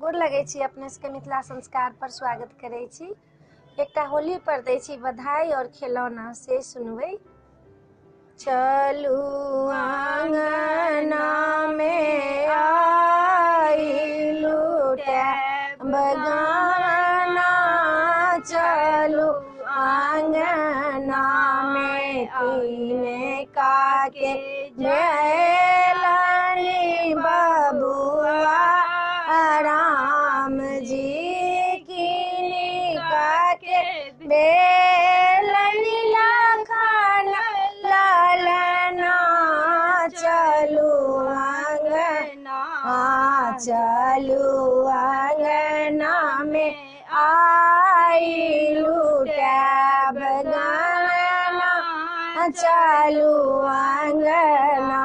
गोर लगै छी अपने सबके मिथिला संस्कार पर स्वागत करै छी। एकटा होली पर दै छी बधाई और खिलौना से सुनबै। चलू आंगना में आई लूटैब गहना, चलू आंगना में कीने काके झेलनी बबुआ राम जी, कीनी काके बेलनी लखन ललना, चलू आंगना, चलू आंगना में आई लूटैब गहना, चलू आंगना।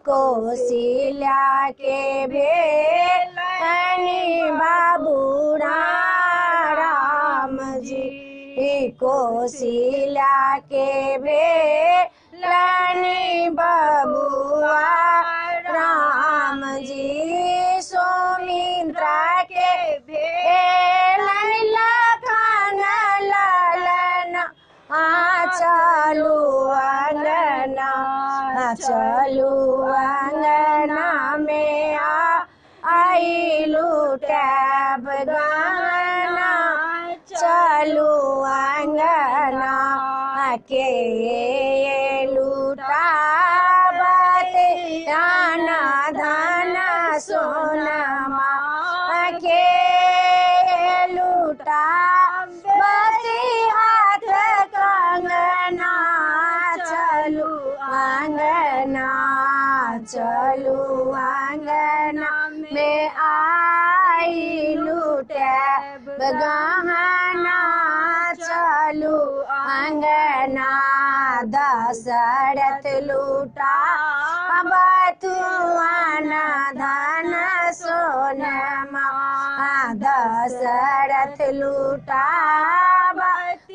कौशल्या के भेलनी बाबू राम जी, कौशल्या के भेलनी बबुआ राम जी, सौमित्रा के भेलनी लखन ललना, चलू आंगना, चलू आंगना में आई लूटैब गहना, चलू आंगना। के लूटाबत आना धन सोनमा, के लूटाबत हाथ कंगना, चलू आंगना, चलू आंगना में आई लूटैब गहना, चलू आंगना। दशरथ लूटाबत आना धन सोनमा, दशरथ लूटाबत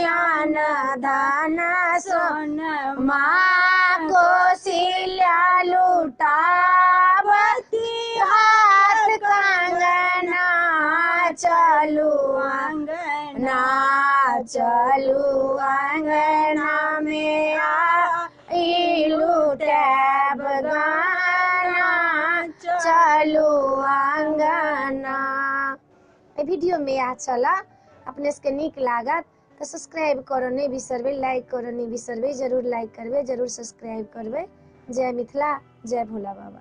आना धन सोनमा। कौशल्या लूटाबत हाथ कंगना, चलू आंगना, चलू आंगना में आई लूटैब गहना, चलू आंगना। वीडियो में आ चला अपने सबके नीक लागत तो सब्सक्राइब करो नहीं बिसरबे, लाइक करो नहीं बिसरबे, जरूर लाइक करबे, जरूर सब्सक्राइब करबे। जय मिथिला, जय भोला बाबा।